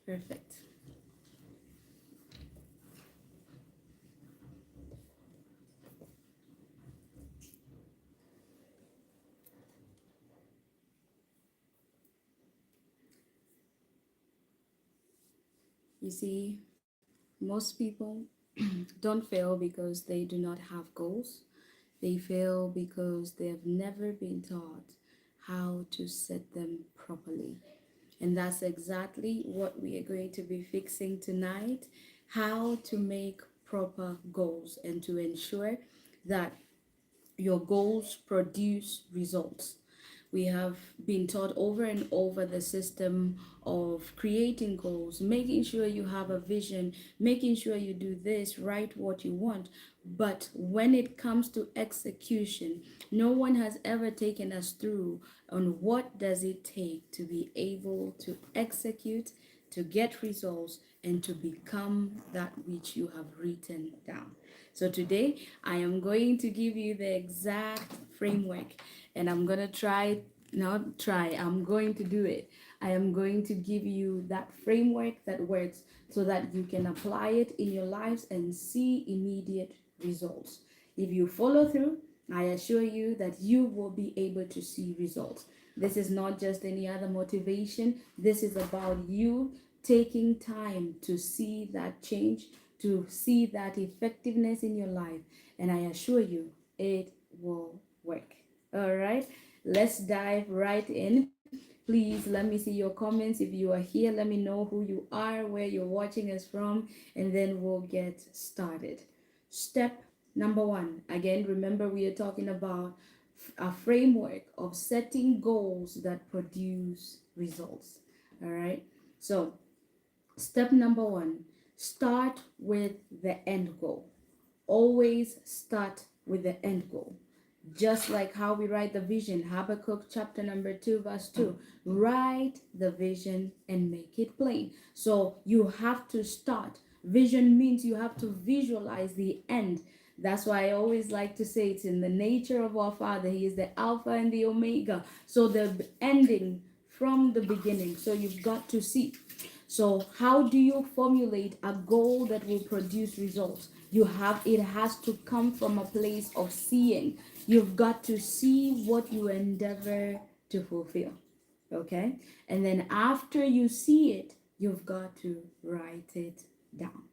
Perfect. You see, most people don't fail because they do not have goals. They fail because they have never been taught how to set them properly. And that's exactly what we are going to be fixing tonight, how to make proper goals and to ensure that your goals produce results. We have been taught over and over the system of creating goals, making sure you have a vision, making sure you do this, write what you want. But when it comes to execution, no one has ever taken us through on what does it take to be able to execute, to get results, and to become that which you have written down. So today I am going to give you the exact framework, and I'm going to I'm going to do it. I am going to give you that framework that works so that you can apply it in your lives and see immediate results. If you follow through, I assure you that you will be able to see results. This is not just any other motivation. This is about you taking time to see that change, to see that effectiveness in your life. And I assure you, it will work. All right, let's dive right in. Please let me see your comments. If you are here, let me know who you are, where you're watching us from, and then we'll get started. Step number one. Again, remember we are talking about a framework of setting goals that produce results. All right. So, step number one, start with the end goal. Always start with the end goal. Just like how we write the vision, Habakkuk chapter number 2, verse 2. Write the vision and make it plain. So you have to start. Vision means you have to visualize the end. That's why I always like to say it's in the nature of our Father. He is the Alpha and the Omega. So the ending from the beginning. So you've got to see. So how do you formulate a goal that will produce results? It has to come from a place of seeing. You've got to see what you endeavor to fulfill. Okay? And then after you see it, you've got to write it down.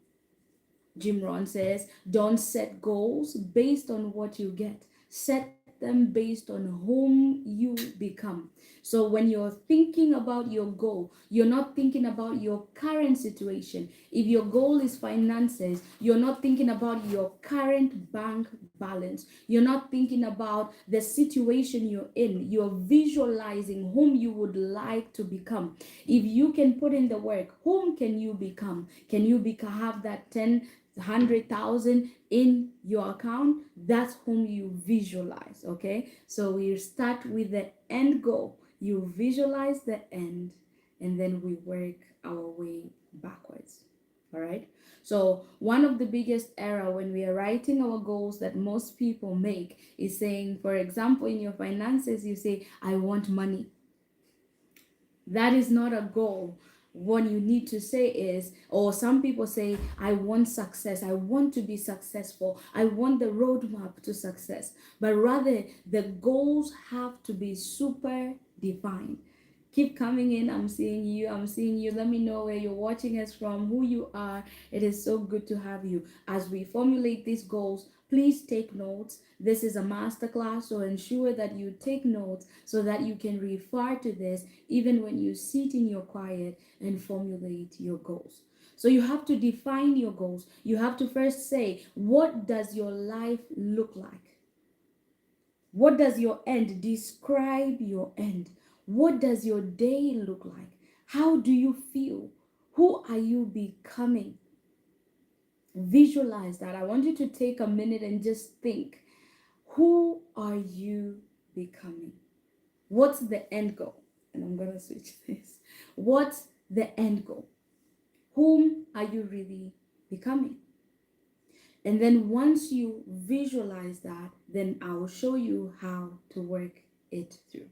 Jim Rohn says, don't set goals based on what you get. Set them based on whom you become. So when you're thinking about your goal, you're not thinking about your current situation. If your goal is finances, you're not thinking about your current bank balance. You're not thinking about the situation you're in. You're visualizing whom you would like to become. If you can put in the work, whom can you become? Can you have that 100,000 in your account? That's whom you visualize. Okay, so we start with the end goal. You visualize the end, and then we work our way backwards. All right, so one of the biggest error when we are writing our goals that most people make is saying, for example, in your finances, you say, I want money. That is not a goal. What you need to say is, or some people say, I want success. I want to be successful. I want the roadmap to success. But rather, the goals have to be super defined. Keep coming in. I'm seeing you. I'm seeing you. Let me know where you're watching us from, who you are. It is so good to have you. As we formulate these goals, please take notes. This is a masterclass, so ensure that you take notes so that you can refer to this even when you sit in your quiet and formulate your goals. So you have to define your goals. You have to first say, what does your life look like? What does your end? Describe your end. What does your day look like? How do you feel? Who are you becoming? Visualize that. I want you to take a minute and just think, who are you becoming? What's the end goal? And I'm going to switch this. What's the end goal? Whom are you really becoming? And then once you visualize that, then I will show you how to work it through.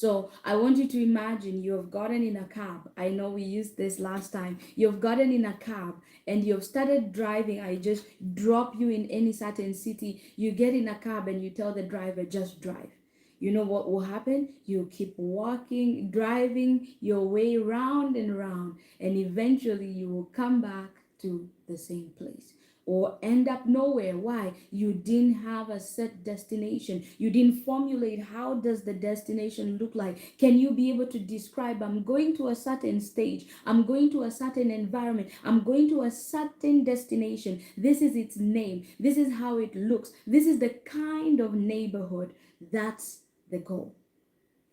So I want you to imagine you have gotten in a cab. I know we used this last time. You've gotten in a cab and you've started driving. I just drop you in any certain city. You get in a cab and you tell the driver, just drive. You know what will happen? You keep walking, driving your way round and round, and eventually you will come back to the same place or end up nowhere. Why? You didn't have a set destination. You didn't formulate how does the destination look like. Can you be able to describe, I'm going to a certain stage, I'm going to a certain environment, I'm going to a certain destination, this is its name, this is how it looks, this is the kind of neighborhood. That's the goal.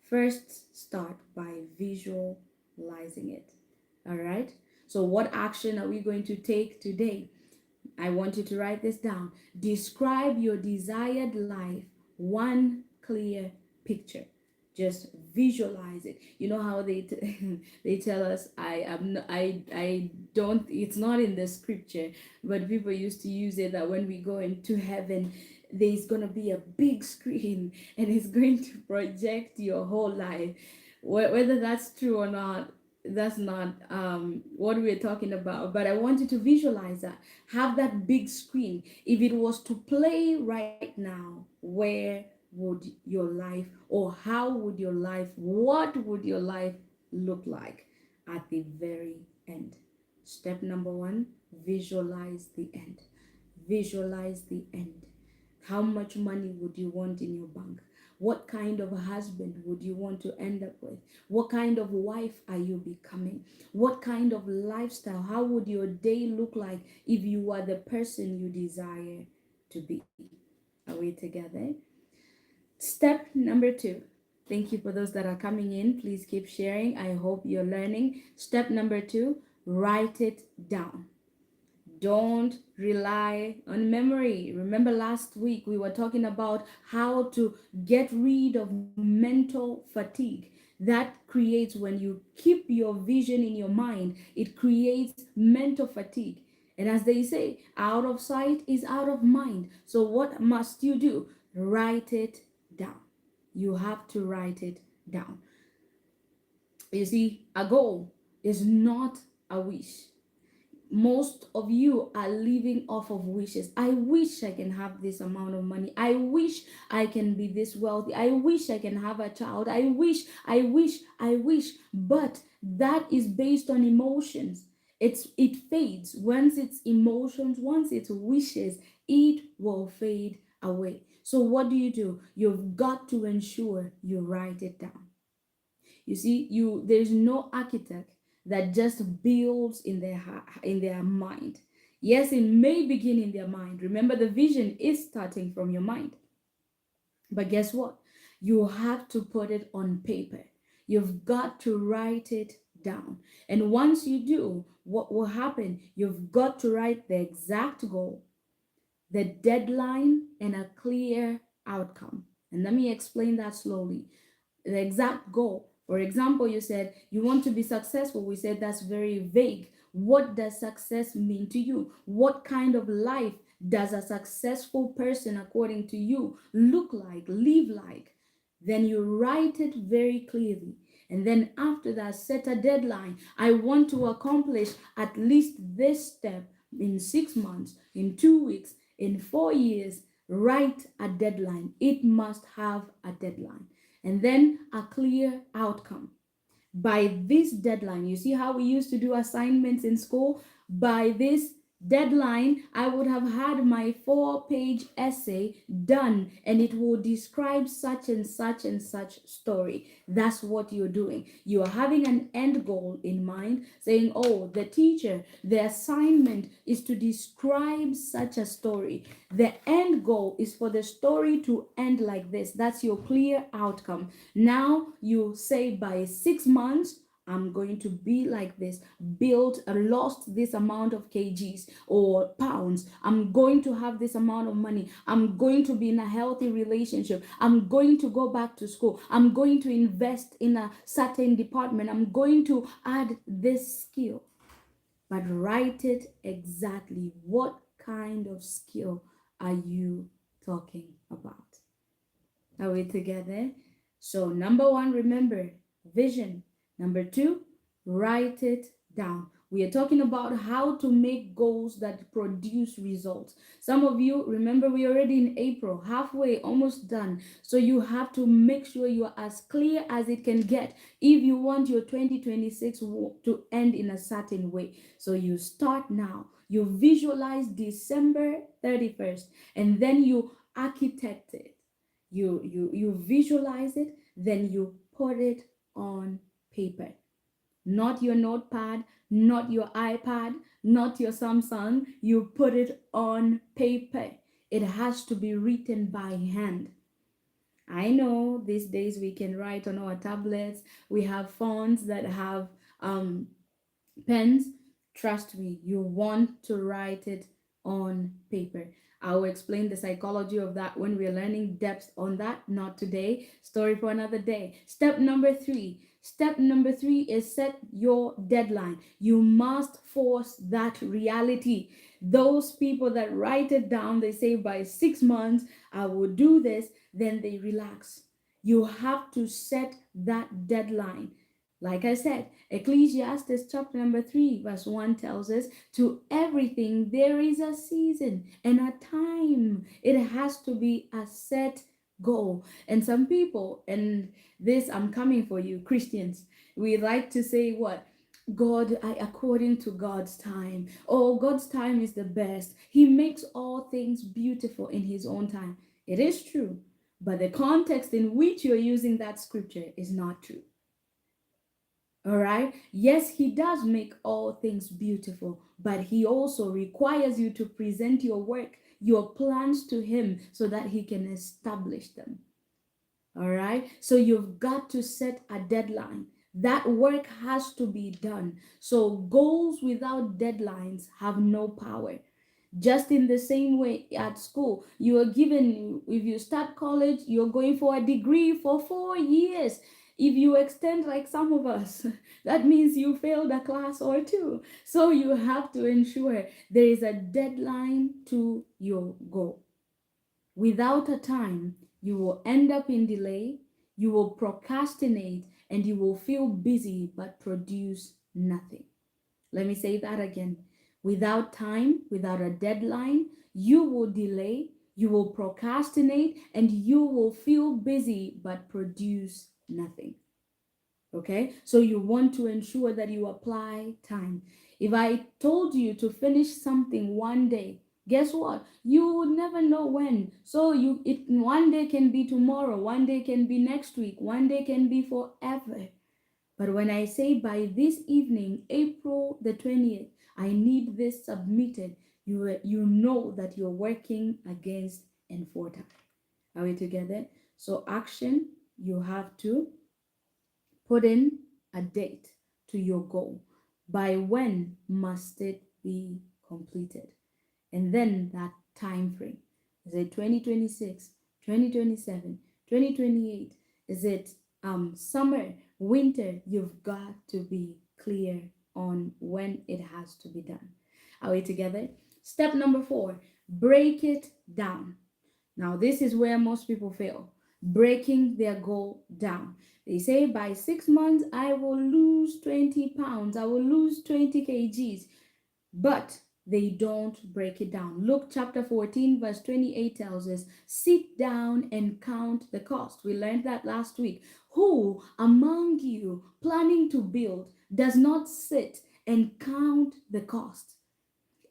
First, start by visualizing it. All right. So what action are we going to take today? I want you to write this down. Describe your desired life, one clear picture. Just visualize it. You know how they tell us, I don't, it's not in the scripture, but people used to use it that when we go into heaven, there's going to be a big screen and it's going to project your whole life. Whether that's true or not, that's not what we're talking about, but I want you to visualize that. Have that big screen. If it was to play right now, where would your life, or how would your life, what would your life look like at the very end? Step number one, visualize the end. Visualize the end. How much money would you want in your bank? What kind of a husband would you want to end up with? What kind of wife are you becoming? What kind of lifestyle? How would your day look like if you are the person you desire to be? Are we together? Step number two. Thank you for those that are coming in. Please keep sharing. I hope you're learning. Step number two, write it down. Don't rely on memory. Remember last week we were talking about how to get rid of mental fatigue. That creates, when you keep your vision in your mind, it creates mental fatigue. And as they say, out of sight is out of mind. So what must you do? Write it down. You have to write it down. You see, a goal is not a wish. Most of you are living off of wishes. I wish I can have this amount of money. I wish I can be this wealthy. I wish I can have a child. I wish. But that is based on emotions. It fades. Once it's emotions, once it's wishes, it will fade away. So what do? You've got to ensure you write it down. You see, there's no architect that just builds in their mind. Yes, it may begin in their mind. Remember, the vision is starting from your mind. But guess what? You have to put it on paper. You've got to write it down. And once you do, what will happen? You've got to write the exact goal, the deadline, and a clear outcome. And let me explain that slowly. The exact goal. For example, you said you want to be successful. We said that's very vague. What does success mean to you? What kind of life does a successful person, according to you, look like, live like? Then you write it very clearly. And then after that, set a deadline. I want to accomplish at least this step in 6 months, in 2 weeks, in 4 years. Write a deadline. It must have a deadline. And then a clear outcome. By this deadline, you see how we used to do assignments in school? By this deadline, I would have had my 4-page essay done, and it will describe such and such and such story. That's what you're doing. You are having an end goal in mind, saying, oh, the teacher, the assignment is to describe such a story. The end goal is for the story to end like this. That's your clear outcome. Now you say by 6 months, I'm going to be like this, build, lost this amount of kgs or pounds. I'm going to have this amount of money. I'm going to be in a healthy relationship. I'm going to go back to school. I'm going to invest in a certain department. I'm going to add this skill. But write it exactly. What kind of skill are you talking about? Are we together? So, number one, remember vision. Number two, write it down. We are talking about how to make goals that produce results. Some of you, remember, we're already in April, halfway, almost done. So, you have to make sure you are as clear as it can get if you want your 2026 to end in a certain way. So, you start now. You visualize December 31st, and then you architect it. You visualize it, then you put it on paper. Not your notepad, not your iPad, not your Samsung. You put it on paper. It has to be written by hand. I know these days we can write on our tablets. We have phones that have um, pens. Trust me, you want to write it on paper. I will explain the psychology of that when we're learning depth on that. Not today. Story for another day. Step number three. Step number three is set your deadline. You must force that reality. Those people that write it down, they say by 6 months, I will do this, then they relax. You have to set that deadline. Like I said, Ecclesiastes chapter number 3, verse 1 tells us, to everything there is a season and a time. It has to be a set goal. And some people, and this I'm coming for you, Christians, we like to say what? According to God's time. Oh, God's time is the best. He makes all things beautiful in His own time. It is true, but the context in which you're using that scripture is not true. All right. Yes, he does make all things beautiful, but he also requires you to present your work, your plans to him so that he can establish them. All right. So you've got to set a deadline. That work has to be done. So goals without deadlines have no power. Just in the same way at school, you are given, if you start college, you're going for a degree for 4 years. If you extend like some of us, that means you failed a class or two. So you have to ensure there is a deadline to your goal. Without a time, you will end up in delay, you will procrastinate, and you will feel busy but produce nothing. Let me say that again. Without time, without a deadline, you will delay, you will procrastinate, and you will feel busy but produce nothing. Okay? So you want to ensure that you apply time. If I told you to finish something one day, guess what? You would never know when. So one day can be tomorrow, one day can be next week, one day can be forever. But when I say by this evening, April the 20th, I need this submitted, you know that you're working against and for time. Are we together? So action, you have to put in a date to your goal. By when must it be completed? And then that time frame. Is it 2026, 2027, 2028? Is it summer, winter? You've got to be clear on when it has to be done. Are we together? Step number 4, break it down. Now, this is where most people fail, breaking their goal down. They say by 6 months, I will lose 20 pounds, I will lose 20 kgs, but they don't break it down. Luke chapter 14, verse 28 tells us, sit down and count the cost. We learned that last week. Who among you planning to build does not sit and count the cost?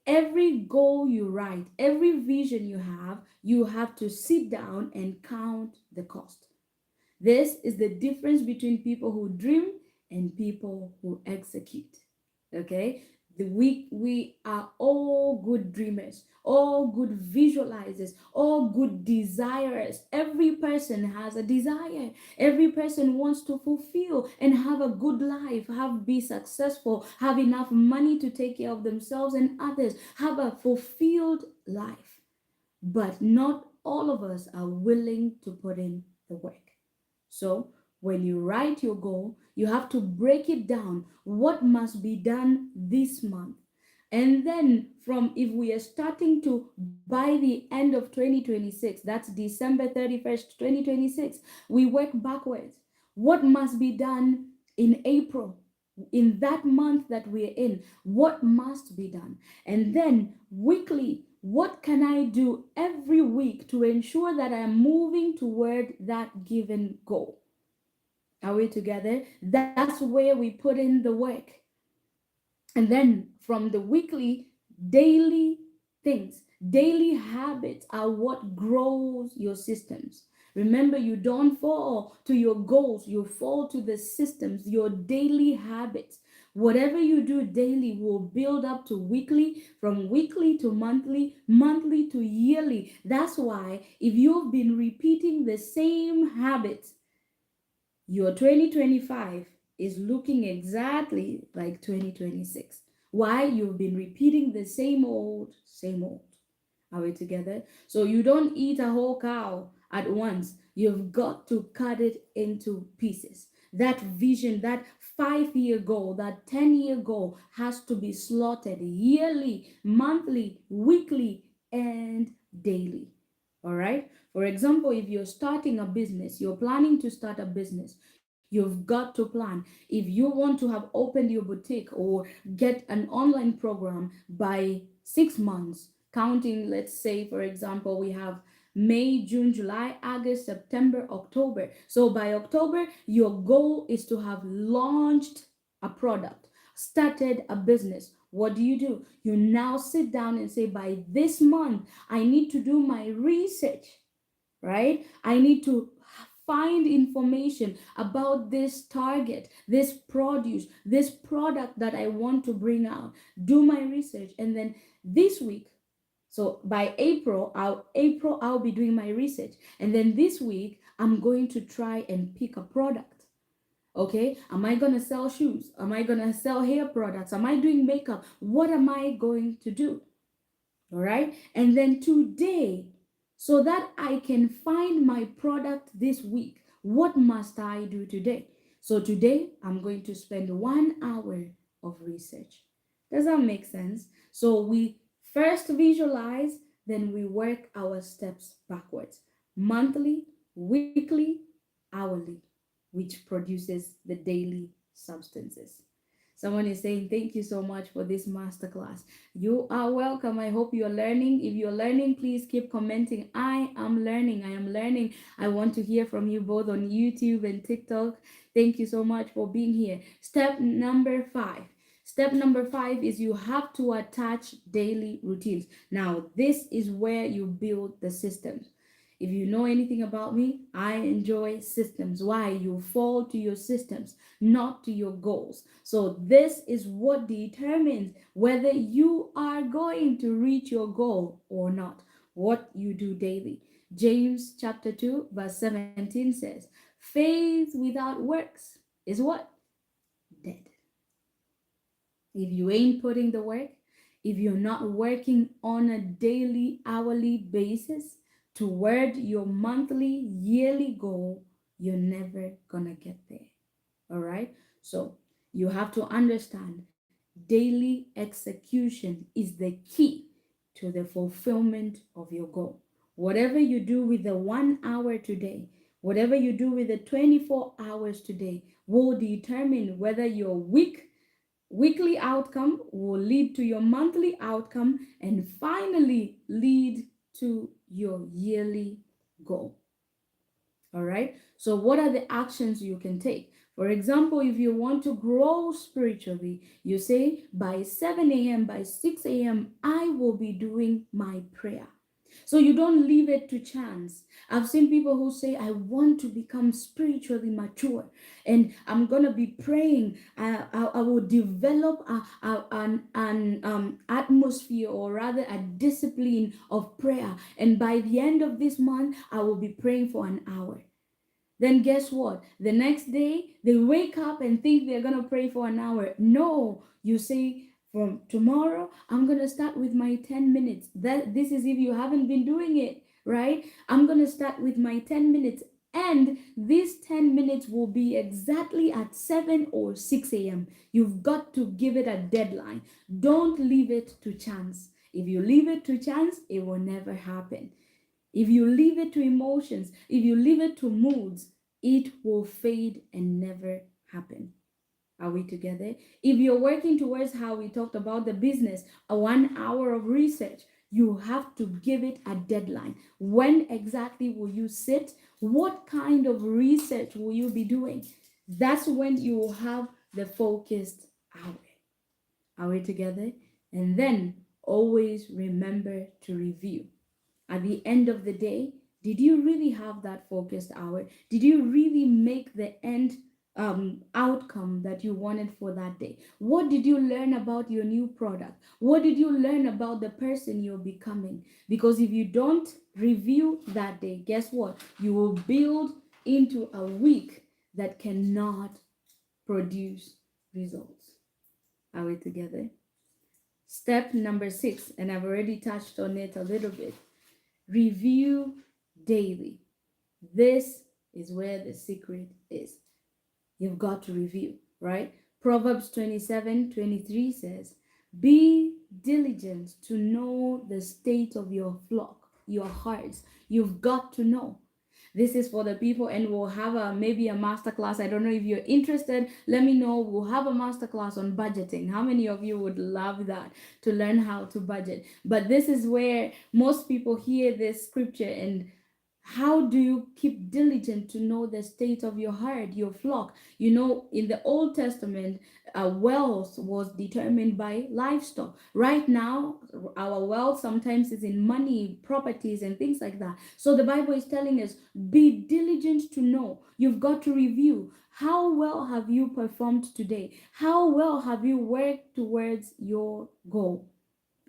Every goal you write, every vision you have to sit down and count the cost. This is the difference between people who dream and people who execute. Okay? We are all good dreamers, all good visualizers, all good desirers. Every person has a desire. Every person wants to fulfill and have a good life, be successful, have enough money to take care of themselves and others, have a fulfilled life. But not all of us are willing to put in the work. So, when you write your goal, you have to break it down. What must be done this month? And then from if we are starting to by the end of 2026, that's December 31st, 2026, we work backwards. What must be done in April? In that month that we're in, what must be done? And then weekly, what can I do every week to ensure that I'm moving toward that given goal? Are we together? That's where we put in the work. And then from the weekly, daily things, daily habits are what grows your systems. Remember, you don't fall to your goals, you fall to the systems, your daily habits. Whatever you do daily will build up to weekly, from weekly to monthly, monthly to yearly. That's why if you've been repeating the same habits, your 2025 is looking exactly like 2026. Why? You've been repeating the same old, same old. Are we together? So you don't eat a whole cow at once. You've got to cut it into pieces. That vision, that 5 year goal, that 10-year goal has to be slotted yearly, monthly, weekly, and daily. All right. For example, if you're starting a business, you're planning to start a business, you've got to plan. If you want to have opened your boutique or get an online program by 6 months, counting, let's say, for example, we have May, June, July, August, September, October. So by October, your goal is to have launched a product, started a business. What do? You now sit down and say, by this month, I need to do my research, right? I need to find information about this target, this produce, this product that I want to bring out, do my research. And then this week, so by April I'll be doing my research. And then this week I'm going to try and pick a product. Okay, am I going to sell shoes? Am I going to sell hair products? Am I doing makeup? What am I going to do? All right. And then today, so that I can find my product this week, what must I do today? So today, I'm going to spend 1 hour of research. Does that make sense? So we first visualize, then we work our steps backwards, monthly, weekly, hourly, which produces the daily substances. Someone is saying, thank you so much for this masterclass. You are welcome. I hope you're learning. If you're learning, please keep commenting. I am learning. I am learning. I want to hear from you both on YouTube and TikTok. Thank you so much for being here. Step number 5. Step number 5 is you have to attach daily routines. Now, this is where you build the systems. If you know anything about me, I enjoy systems. Why? You fall to your systems, not to your goals. So, this is what determines whether you are going to reach your goal or not. What you do daily. James chapter 2, verse 17 says, faith without works is what? Dead. If you ain't putting the work, if you're not working on a daily, hourly basis toward your monthly, yearly goal, you're never gonna get there. All right? So you have to understand daily execution is the key to the fulfillment of your goal. Whatever you do with the 1 hour today, whatever you do with the 24 hours today, will determine whether your weekly outcome will lead to your monthly outcome and finally lead to your yearly goal. All right. So, what are the actions you can take? For example, if you want to grow spiritually, you say by 7 a.m., by 6 a.m., I will be doing my prayer. So you don't leave it to chance. I've seen people who say, I want to become spiritually mature and I'm going to be praying. I will develop an atmosphere, or rather a discipline of prayer. And by the end of this month, I will be praying for an hour. Then guess what? The next day, they wake up and think they're going to pray for an hour. No, you say, from tomorrow, I'm going to start with my 10 minutes. This is if you haven't been doing it, right? I'm going to start with my 10 minutes And these 10 minutes will be exactly at 7 or 6 a.m. You've got to give it a deadline. Don't leave it to chance. If you leave it to chance, it will never happen. If you leave it to emotions, if you leave it to moods, it will fade and never happen. Are we together? If you're working towards how we talked about the business, a 1 hour of research, you have to give it a deadline. When exactly will you sit? What kind of research will you be doing? That's when you will have the focused hour. Are we together? And then always remember to review. At the end of the day, did you really have that focused hour? Did you really make the end outcome that you wanted for that day? What did you learn about your new product? What did you learn about the person you're becoming? Because if you don't review that day, guess what? You will build into a week that cannot produce results. Are we together? Step number 6, and I've already touched on it a little bit. Review daily. This is where the secret is. You've got to review, right? Proverbs 27:23 says, be diligent to know the state of your flock, your hearts. You've got to know. This is for the people, and we'll have maybe a master class. I don't know if you're interested. Let me know. We'll have a master class on budgeting. How many of you would love that, to learn how to budget? But this is where most people hear this scripture, and how do you keep diligent to know the state of your heart, your flock? You know, in the Old Testament, wealth was determined by livestock. Right now, our wealth sometimes is in money, properties, and things like that. So the Bible is telling us, be diligent to know. You've got to review. How well have you performed today? How well have you worked towards your goal?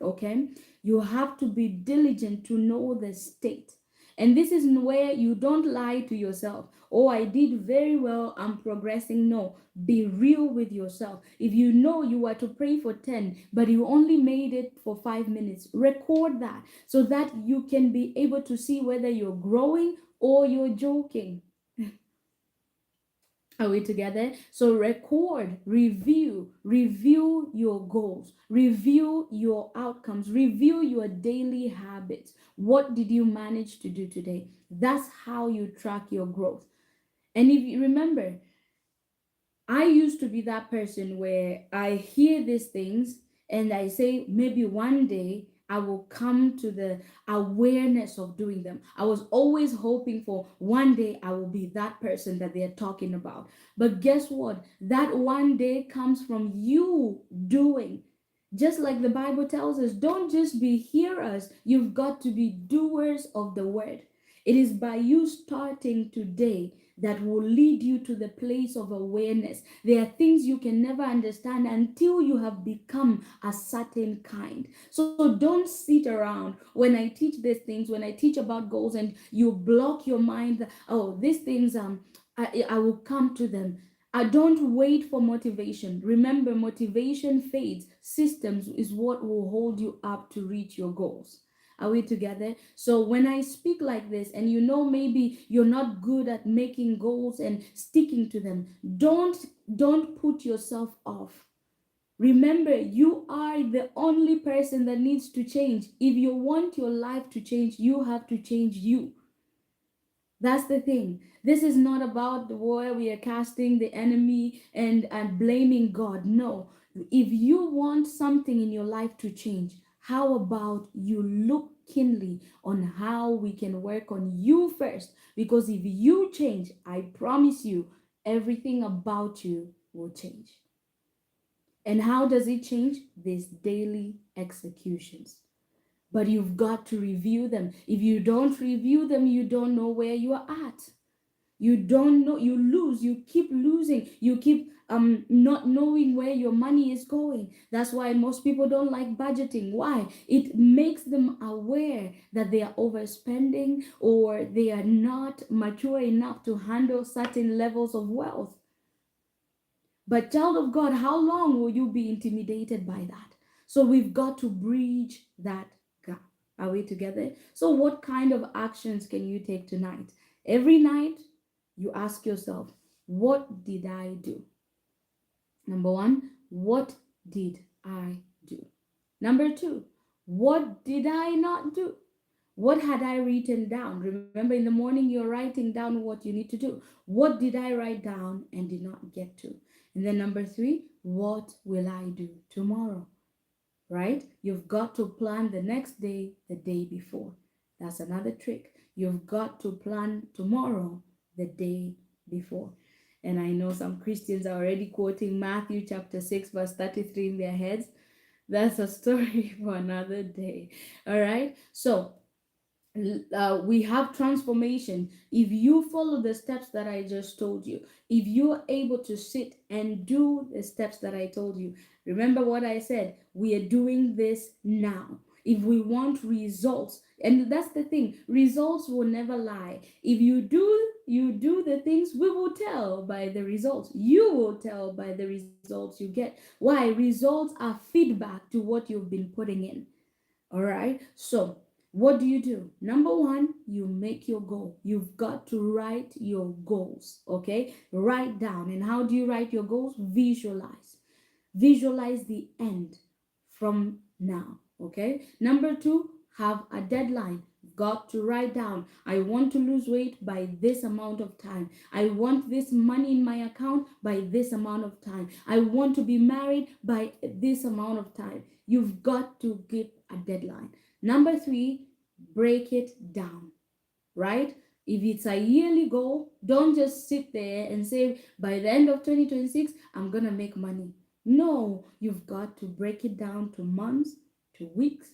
Okay, you have to be diligent to know the state. And this is where you don't lie to yourself. Oh, I did very well, I'm progressing. No, be real with yourself. If you know you were to pray for 10 but you only made it for 5 minutes, record that so that you can be able to see whether you're growing or you're joking. Are we together? So record, review your goals, review your outcomes, review your daily habits. What did you manage to do today? That's how you track your growth. And if you remember, I used to be that person where I hear these things and I say, maybe one day I will come to the awareness of doing them. I was always hoping for one day I will be that person that they're talking about. But guess what? That one day comes from you doing. Just like the Bible tells us, don't just be hearers, you've got to be doers of the word. It is by you starting today that will lead you to the place of awareness. There are things you can never understand until you have become a certain kind. So don't sit around when I teach these things, when I teach about goals, and you block your mind. Oh, these things, I will come to them. I don't wait for motivation. Remember, motivation fades. Systems is what will hold you up to reach your goals. Are we together? So when I speak like this, and you know maybe you're not good at making goals and sticking to them, don't put yourself off. Remember, you are the only person that needs to change. If you want your life to change, you have to change you. That's the thing. This is not about the where we are casting the enemy and blaming God. No. If you want something in your life to change, how about you look keenly on how we can work on you first? Because if you change, I promise you, everything about you will change. And how does it change? These daily executions. But you've got to review them. If you don't review them, you don't know where you are at. You don't know, you lose, you keep losing, you keep not knowing where your money is going. That's why most people don't like budgeting. Why? It makes them aware that they are overspending or they are not mature enough to handle certain levels of wealth. But child of God, how long will you be intimidated by that? So we've got to bridge that gap. Are we together? So what kind of actions can you take tonight? Every night, you ask yourself, what did I do? Number one, what did I do? Number two, what did I not do? What had I written down? Remember, in the morning, you're writing down what you need to do. What did I write down and did not get to? And then number three, what will I do tomorrow? Right? You've got to plan the next day the day before. That's another trick. You've got to plan tomorrow the day before. And I know some Christians are already quoting Matthew chapter 6, verse 33 in their heads. That's a story for another day. All right. So we have transformation if you follow the steps that I just told you. If you're able to sit and do the steps that I told you, remember what I said, we are doing this now. If we want results, and that's the thing, results will never lie. If you do the things, we will tell by the results. You will tell by the results you get. Why? Results are feedback to what you've been putting in. All right. So, what do? Number one, you make your goal. You've got to write your goals. Okay. Write down. And how do you write your goals? Visualize. Visualize the end from now. Okay. Number two, have a deadline. Got to write down, I want to lose weight by this amount of time. I want this money in my account by this amount of time. I want to be married by this amount of time. You've got to give a deadline. Number three, break it down, right? If it's a yearly goal, don't just sit there and say, by the end of 2026, I'm going to make money. No, you've got to break it down to months, to weeks,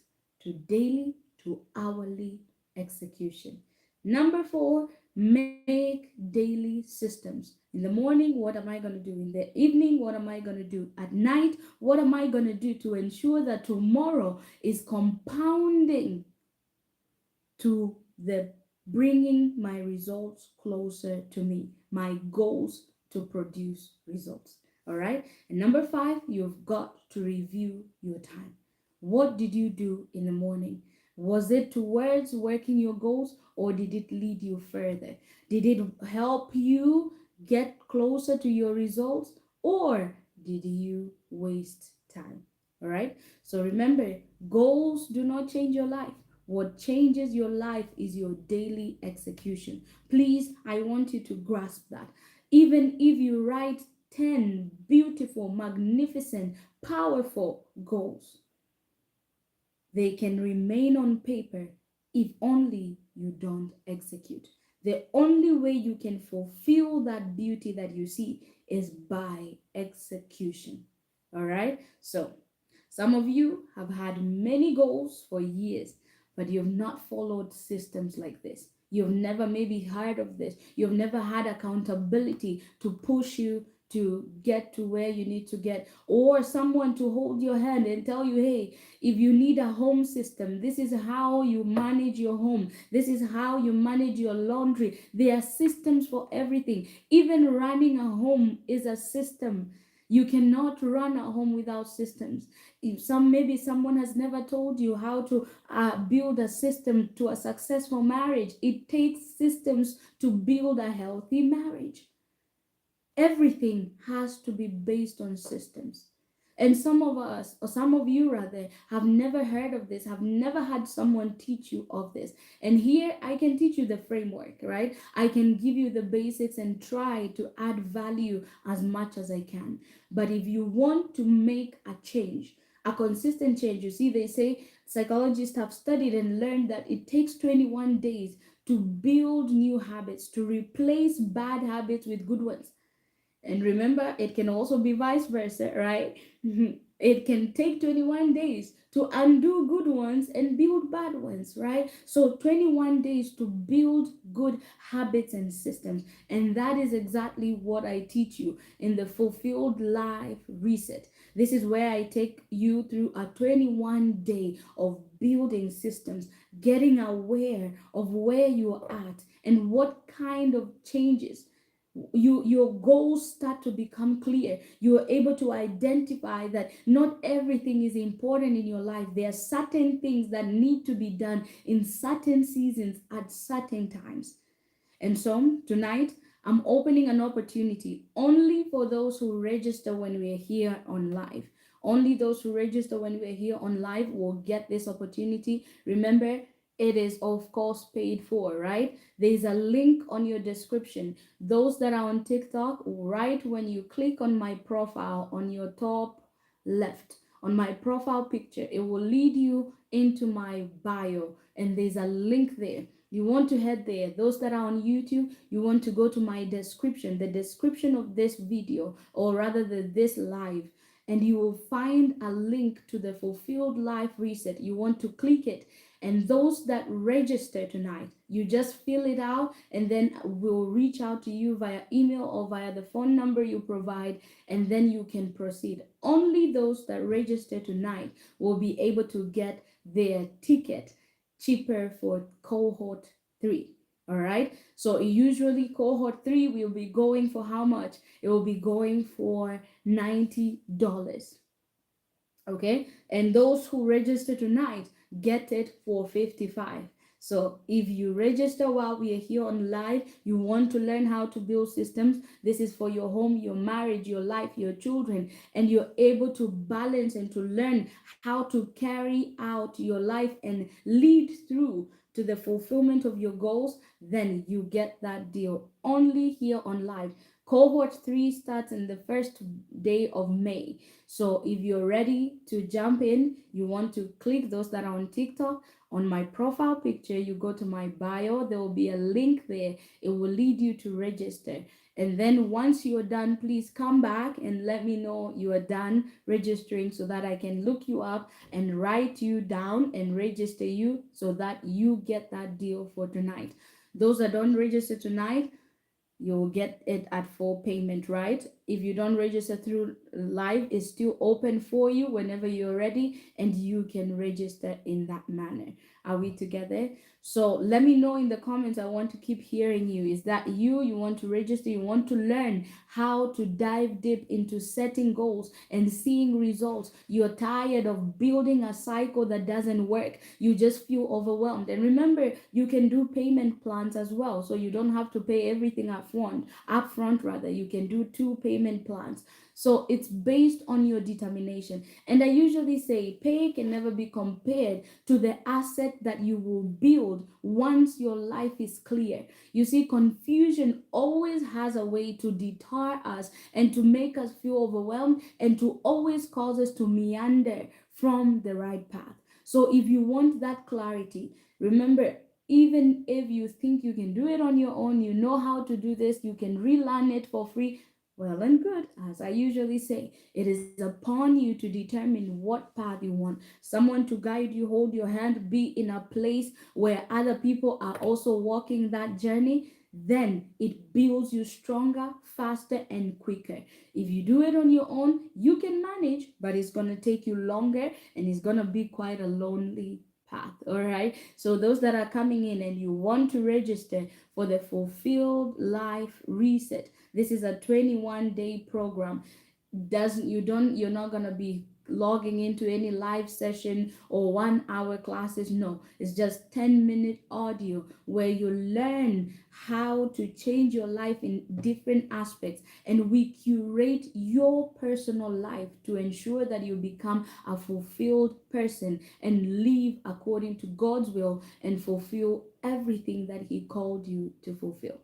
to daily, to hourly execution. Number four, make daily systems. In the morning, what am I going to do? In the evening, what am I going to do? At night, what am I going to do to ensure that tomorrow is compounding to the bringing my results closer to me, my goals to produce results. All right. And number five, you've got to review your time. What did you do in the morning? Was it towards working your goals or did it lead you further? Did it help you get closer to your results or did you waste time? All right. So remember, goals do not change your life. What changes your life is your daily execution. Please, I want you to grasp that. Even if you write 10 beautiful, magnificent, powerful goals, they can remain on paper if only you don't execute. The only way you can fulfill that beauty that you see is by execution. All right? So, some of you have had many goals for years, but you've not followed systems like this. You've never maybe heard of this. You've never had accountability to push you to get to where you need to get, or someone to hold your hand and tell you, hey, if you need a home system, this is how you manage your home. This is how you manage your laundry. There are systems for everything. Even running a home is a system. You cannot run a home without systems. If maybe someone has never told you how to build a system to a successful marriage, it takes systems to build a healthy marriage. Everything has to be based on systems. And some of us, or some of you rather, have never heard of this, have never had someone teach you of this. And here I can teach you the framework, right? I can give you the basics and try to add value as much as I can. But if you want to make a change, a consistent change, you see, they say psychologists have studied and learned that it takes 21 days to build new habits, to replace bad habits with good ones. And remember, it can also be vice versa, right? It can take 21 days to undo good ones and build bad ones, right? So 21 days to build good habits and systems. And that is exactly what I teach you in the Fulfilled Life Reset. This is where I take you through a 21 day of building systems, getting aware of where you are at and what kind of changes your goals start to become clear. You are able to identify that not everything is important in your life. There are certain things that need to be done in certain seasons at certain times. And so tonight I'm opening an opportunity only for those who register when we're here on live. Only those who register when we're here on live will get this opportunity. Remember, it is of course paid for, right? There's a link on your description. Those that are on TikTok, right when you click on my profile on your top left, on my profile picture, it will lead you into my bio, and there's a link there. You want to head there. Those that are on YouTube, you want to go to my description, the description of this video, or rather this live, and you will find a link to the Fulfilled Life Reset. You want to click it, and those that register tonight, you just fill it out, and then we'll reach out to you via email or via the phone number you provide, and then you can proceed. Only those that register tonight will be able to get their ticket cheaper for cohort 3. All right, so usually cohort 3 will be going for how much? It will be going for $90. Okay, and those who register tonight get it for 55. So if you register while we are here on live, you want to learn how to build systems, this is for your home, your marriage, your life, your children, and you're able to balance and to learn how to carry out your life and lead through to the fulfillment of your goals, then you get that deal only here on live. Cohort 3 starts in the first day of May. So if you're ready to jump in, you want to click those that are on TikTok. On my profile picture, you go to my bio, there will be a link there. It will lead you to register. And then once you're done, please come back and let me know you are done registering so that I can look you up and write you down and register you so that you get that deal for tonight. Those that don't register tonight, you'll get it at full payment, right? If you don't register through live, it's still open for you whenever you're ready, and you can register in that manner. Are we together? So let me know in the comments. I want to keep hearing you. Is that you want to register, you want to learn how to dive deep into setting goals and seeing results? You're tired of building a cycle that doesn't work, you just feel overwhelmed. And remember, you can do payment plans as well, so you don't have to pay everything up front rather. You can do 2 payment plans. So it's based on your determination. And I usually say pay can never be compared to the asset that you will build once your life is clear. You see, confusion always has a way to deter us and to make us feel overwhelmed and to always cause us to meander from the right path. So if you want that clarity, remember, even if you think you can do it on your own, you know how to do this, you can relearn it for free, well and good. As I usually say, it is upon you to determine what path you want. Someone to guide you, hold your hand, be in a place where other people are also walking that journey. Then it builds you stronger, faster, and quicker. If you do it on your own, you can manage, but it's going to take you longer and it's going to be quite a lonely path. All right, so those that are coming in and you want to register for the Fulfilled Life Reset, this is a 21-day program. Doesn't you don't You're not going to be logging into any live session or 1 hour classes. No, it's just 10-minute audio where you learn how to change your life in different aspects, and we curate your personal life to ensure that you become a fulfilled person and live according to God's will and fulfill everything that he called you to fulfill.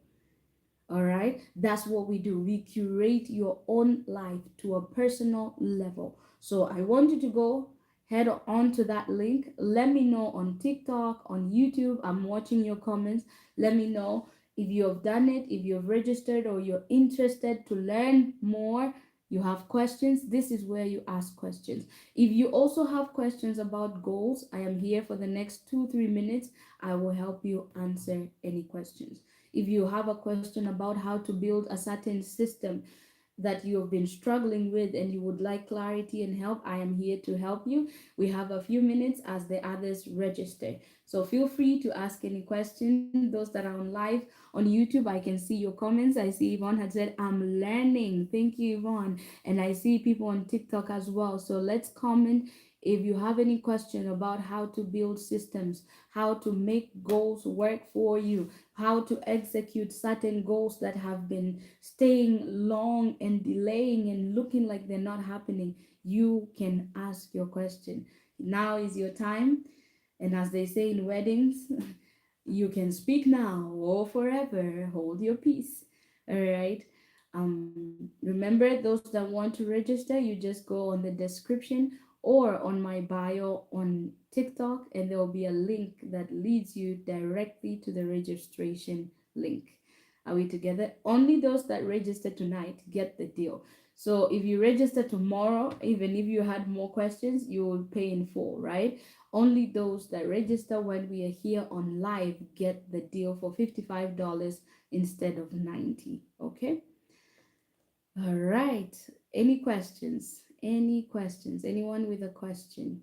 All right, that's what we do. We curate your own life to a personal level. So I want you to go head on to that link. Let me know on TikTok, on YouTube. I'm watching your comments. Let me know if you have done it, if you've registered, or you're interested to learn more. You have questions, this is where you ask questions. If you also have questions about goals, I am here for the next 2-3 minutes. I will help you answer any questions. If you have a question about how to build a certain system that you have been struggling with and you would like clarity and help, I am here to help you. We have a few minutes as the others register. So feel free to ask any questions. Those that are on live on YouTube, I can see your comments. I see Yvonne had said, I'm learning. Thank you, Yvonne. And I see people on TikTok as well. So let's comment If you have any question about how to build systems, how to make goals work for you, how to execute certain goals that have been staying long and delaying and looking like they're not happening, you can ask your question. Now is your time. And as they say in weddings, you can speak now or forever hold your peace. All right. Remember, those that want to register, you just go on the description or on my bio on TikTok, and there will be a link that leads you directly to the registration link. Are we together? Only those that register tonight get the deal. So if you register tomorrow, even if you had more questions, you will pay in full, right? Only those that register when we are here on live get the deal for $55 instead of 90. Okay? All right. Any questions? Any questions? Anyone with a question?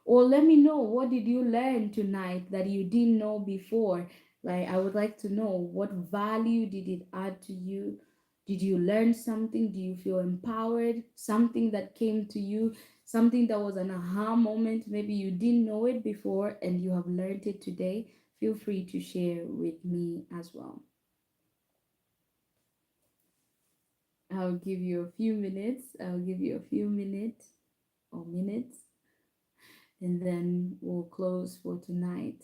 Or let me know, what did you learn tonight that you didn't know before? Like, I would like to know, what value did it add to you? Did you learn something? Do you feel empowered? Something that came to you, something that was an aha moment. Maybe you didn't know it before and you have learned it today. Feel free to share with me as well. I'll give you a few minutes. I'll give you a few minutes or minutes, and then we'll close for tonight.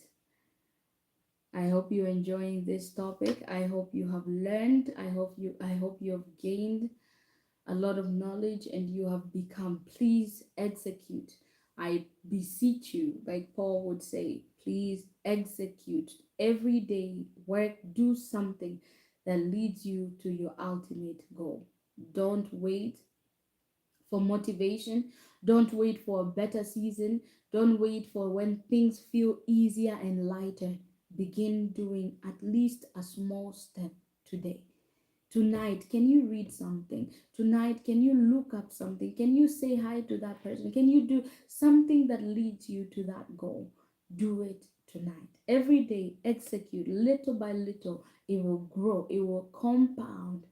I hope you're enjoying this topic. I hope you have learned. I hope you have gained a lot of knowledge and you have become. Please execute. I beseech you, like Paul would say, please execute every day. Work, do something that leads you to your ultimate goal. Don't wait for motivation. Don't wait for a better season. Don't wait for when things feel easier and lighter. Begin doing at least a small step today. Tonight, can you read something? Tonight, can you look up something? Can you say hi to that person? Can you do something that leads you to that goal? Do it tonight. Every day, execute little by little. It will grow, it will compound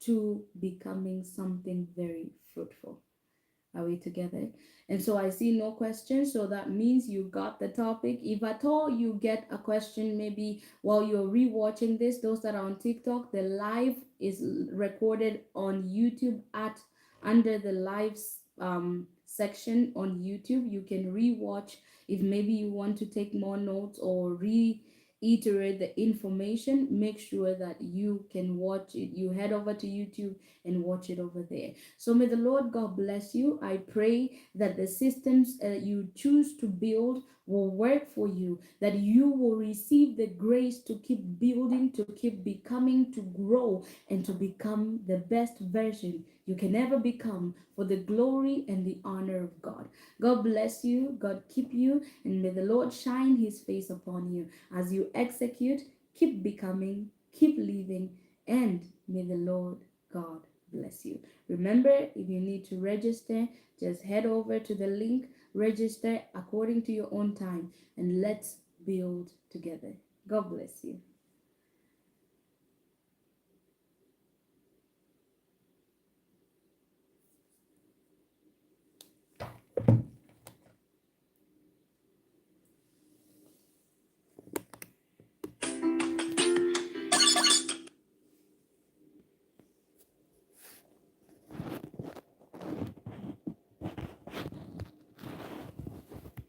to becoming something very fruitful. Are we together? And so I see no questions. So that means you got the topic. If at all you get a question, maybe while you're rewatching this, those that are on TikTok, the live is recorded on YouTube at under the lives section on YouTube. You can rewatch if maybe you want to take more notes or reiterate the information. Make sure that you can watch it. You head over to YouTube and watch it over there. So may the Lord God bless you. I pray that the systems you choose to build will work for you, that you will receive the grace to keep building, to keep becoming, to grow, and to become the best version you can ever become for the glory and the honor of God. God bless you, God keep you, and may the Lord shine his face upon you as you execute, keep becoming, keep living, and may the Lord God bless you. Remember, if you need to register, just head over to the link, register according to your own time, and let's build together. God bless you.